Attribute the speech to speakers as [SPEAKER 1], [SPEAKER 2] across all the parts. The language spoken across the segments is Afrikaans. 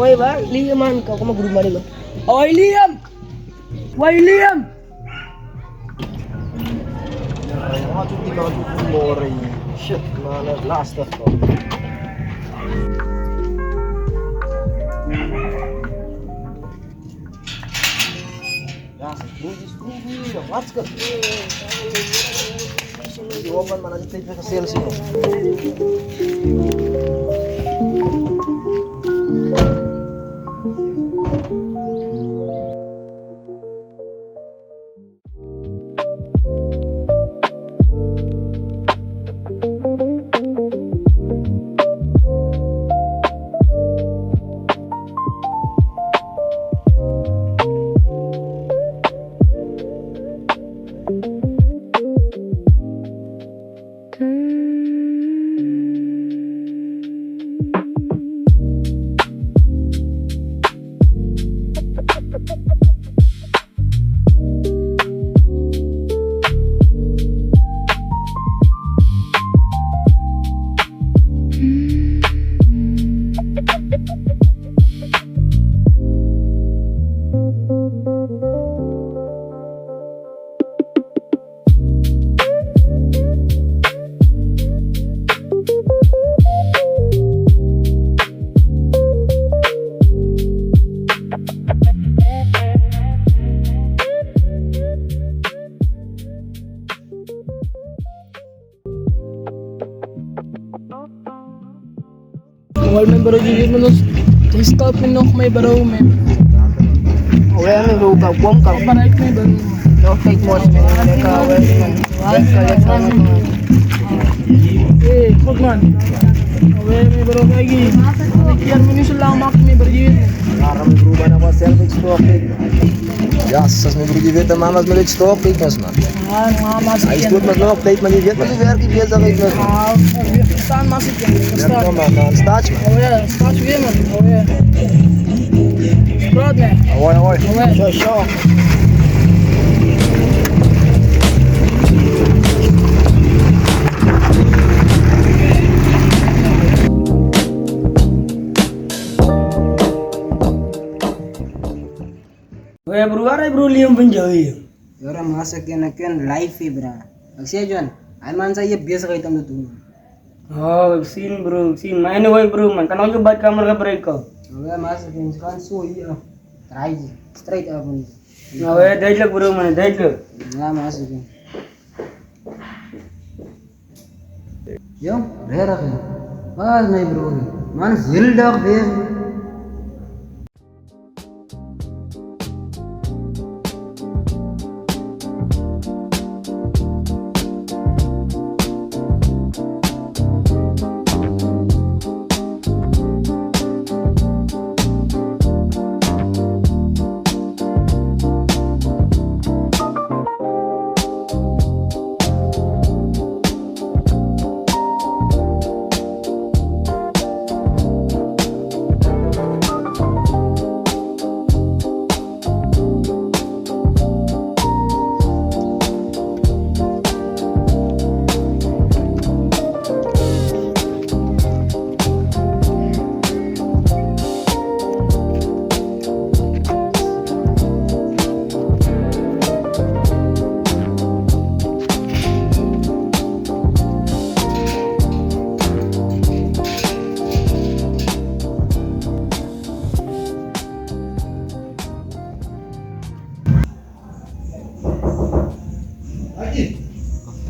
[SPEAKER 1] Woi ba, Liam man kau kamu guru mari ba. Oi Liam. Woi Liam.
[SPEAKER 2] Wat doet die man verloren? Shit man, het lastig toch. Ja, broertjes vroeg, wat is het? Die woman man, als je tijd weer gezien is.
[SPEAKER 1] Wal may baro gigit mo nos stop nog may baro may.
[SPEAKER 2] Wala na lupa, buwam ka.
[SPEAKER 1] Parait may baro.
[SPEAKER 2] No fake mods man, ka man.
[SPEAKER 1] Eh, kog man. Wal may baro lagi. Yan mo ni lang mak may baro gigit.
[SPEAKER 2] Waarom berubah nama selfie stokik? Ja, als mijn broer weet, dan mama's met het stokik is man.
[SPEAKER 1] Ah, mama's.
[SPEAKER 2] Hij doet met nog op tijd, maar die weet wat die werk is, dat weet ik.
[SPEAKER 1] Ah, staan mas ik.
[SPEAKER 2] Ja, kom maar, man, staat je man.
[SPEAKER 1] Oh ja, staat je weer man. Oh ja. Spraat me.
[SPEAKER 2] Hoi, hoi.
[SPEAKER 1] Hoi.
[SPEAKER 2] Zo, zo.
[SPEAKER 1] Weh bro, are bro Liam penjauh.
[SPEAKER 3] Orang masak yang akan live bra. Aksya John, aiman saya biasa kait tam tu.
[SPEAKER 1] Oh, scene bro, scene. Main weh bro, man. Kan aku buat kamera break kau.
[SPEAKER 3] Orang masak yang kan so iya. Try straight up ni.
[SPEAKER 1] Nah weh, dah je bro, man, dah je.
[SPEAKER 3] Nah masak yang. Yo, rera kan. Mas naik bro. Man zildak deh.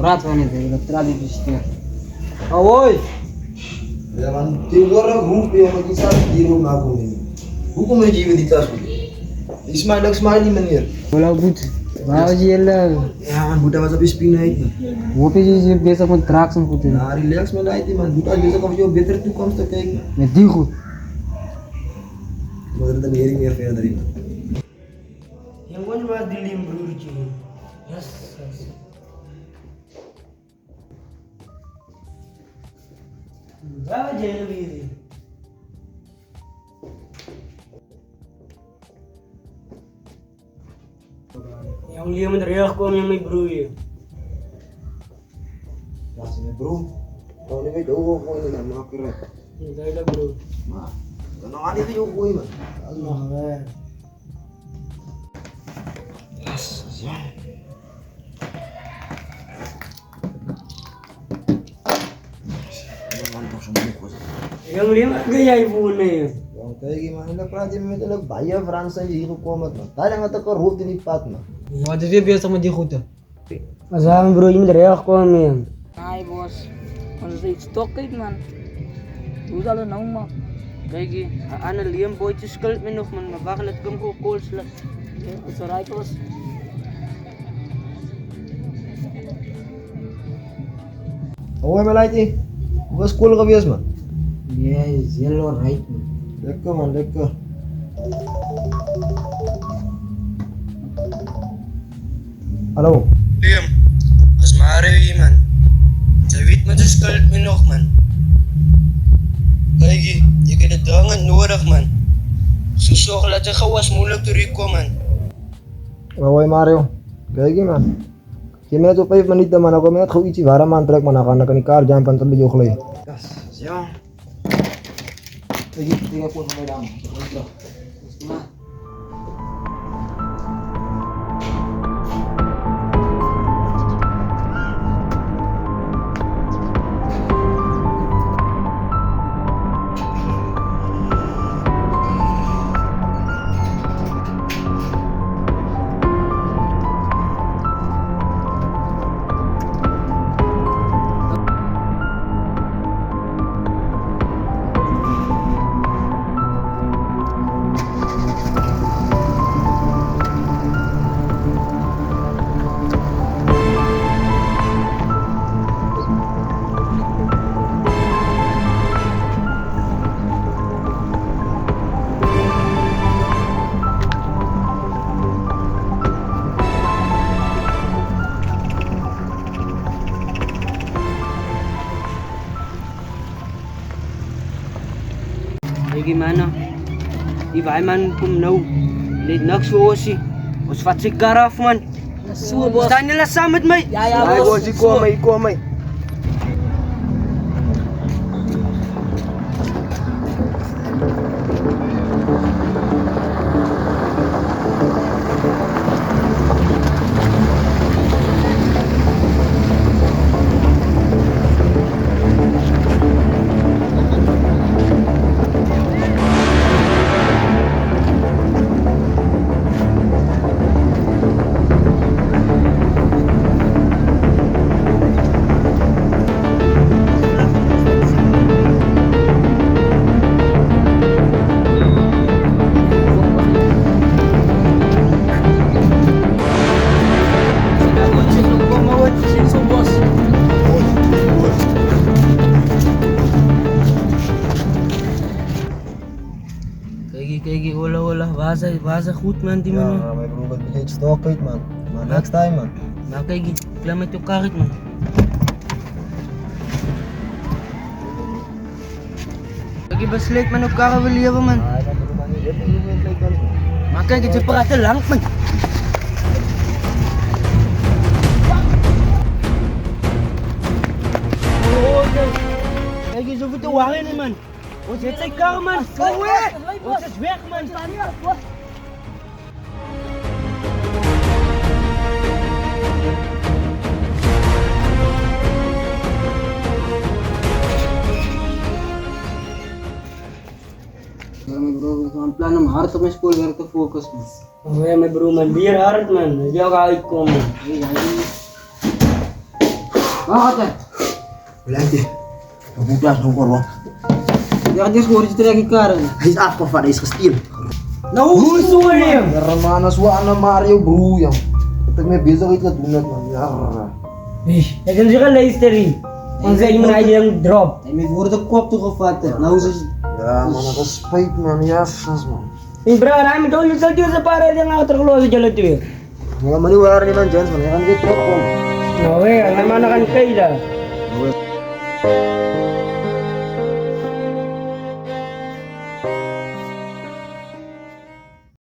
[SPEAKER 3] Berat wanneer het berat is. Ahoy!
[SPEAKER 2] Ya man, teamwork groep yang kita di rumah aku ini. Hukum aja di tas. Smiley manier.
[SPEAKER 3] बोला कुछ भाजी ಎಲ್ಲ
[SPEAKER 2] Ya man, buta masa pispin na itu.
[SPEAKER 3] वो पे जी बेसा में ट्रैक्स में कुछ
[SPEAKER 2] Nah, relax man itu man. Buta biasa kamu jauh better tuh kamu tuh kayak.
[SPEAKER 3] मैं देखो
[SPEAKER 2] Mother dan hearing ya fair dari.
[SPEAKER 1] Yang gua cuma dilim bro cuy. Yes. Berapa jam lebih ini? Yang liam teriak kok yang may bro ya.
[SPEAKER 2] Rasanya bro. Kalau ini jauh kok ini nggak mau kira.
[SPEAKER 1] Tidak ada bro.
[SPEAKER 2] Mah, karena ada itu jauh kok ini.
[SPEAKER 1] Allah. Yang liam gaya ibu nih.
[SPEAKER 2] Yang kayak gimana lah praja memang lah bayar Fransa jadi itu komat mah. Tadi nggak tahu root ini pat mah.
[SPEAKER 3] वो जी बेसा में देखो तो
[SPEAKER 1] Azam bro ini teriak kok men.
[SPEAKER 4] Hai bos, ons iets tokkit man. Hoe zal het nou man? Kijk hier, aan een liembootje schuld me nog man, maar wacht, het komt gewoon koolslijk. Is er rijk was?
[SPEAKER 2] Oh, emang lagi. Gua school kebias mah.
[SPEAKER 3] ये yellow right में
[SPEAKER 2] Lekker man, lekker. Hallo.
[SPEAKER 5] Liam, als maaari man. Zij weet met de schuld me nog man. Kijk je kent het dringend nodig man. Zo zorg dat je gewas moeilijk terugkomen.
[SPEAKER 2] Oy Mario. Kayak gimana? Kimena tuh 5 menit man ako met kau ichi vara man trek man akan kani car jam pan terlebih jauh lagi. Gas, siang. Lagi 30 sampai dam.
[SPEAKER 4] Gimana? Die wij man kom nou. Leed niks voor ons. Ons vat zich kar af man. Staan jullie samen met mij?
[SPEAKER 1] Ya ya
[SPEAKER 2] Ay,
[SPEAKER 1] bos.
[SPEAKER 2] bos, iko may.
[SPEAKER 4] Kijk, hola, waar ze goed man die
[SPEAKER 2] Ja,
[SPEAKER 4] man.
[SPEAKER 2] my bro, wat beetje stok uit man. Maar next time man.
[SPEAKER 4] Nou kijk, klaar met elkaar man. Kijk, besluit met elkaar wil leven man.
[SPEAKER 2] Ay, kan bro man, dit is niet lekker man.
[SPEAKER 4] Maar kijk, je praat te lang man.
[SPEAKER 1] Kijk eens hoeveel te warren man. Ons zit zijn kar man. Ons is weg man.
[SPEAKER 3] Bro, plan om hard op mijn schoolwerk te focussen.
[SPEAKER 1] Oh ja, mijn broer man, weer hard man. Dat jou gaat uitkomen.
[SPEAKER 3] Wacht hè.
[SPEAKER 2] Blijf je. Budas dong korban.
[SPEAKER 3] Ya kan dia suruh cerita lagi karen.
[SPEAKER 2] Hij is afgevallen, hij is gestield.
[SPEAKER 1] Hoe is het, William?
[SPEAKER 2] Ya Romana suana Mario bro yang. Ketek me bezig iets te doen man. Ja.
[SPEAKER 1] Ik kan zeggen luisteren. Dan zeg je me dat je hem drop.
[SPEAKER 3] Hij heeft voor de kop toegevat. Nou is het.
[SPEAKER 2] Ja man, dat is spijt man. Ja, sas man.
[SPEAKER 1] Hey bro, hij moet ook zo duur para dia nak terkeluar jalan tu.
[SPEAKER 2] Ya mani war ni man chance man. Ya kan dia truk kom.
[SPEAKER 1] No, eh, nama nak kan kaya dah.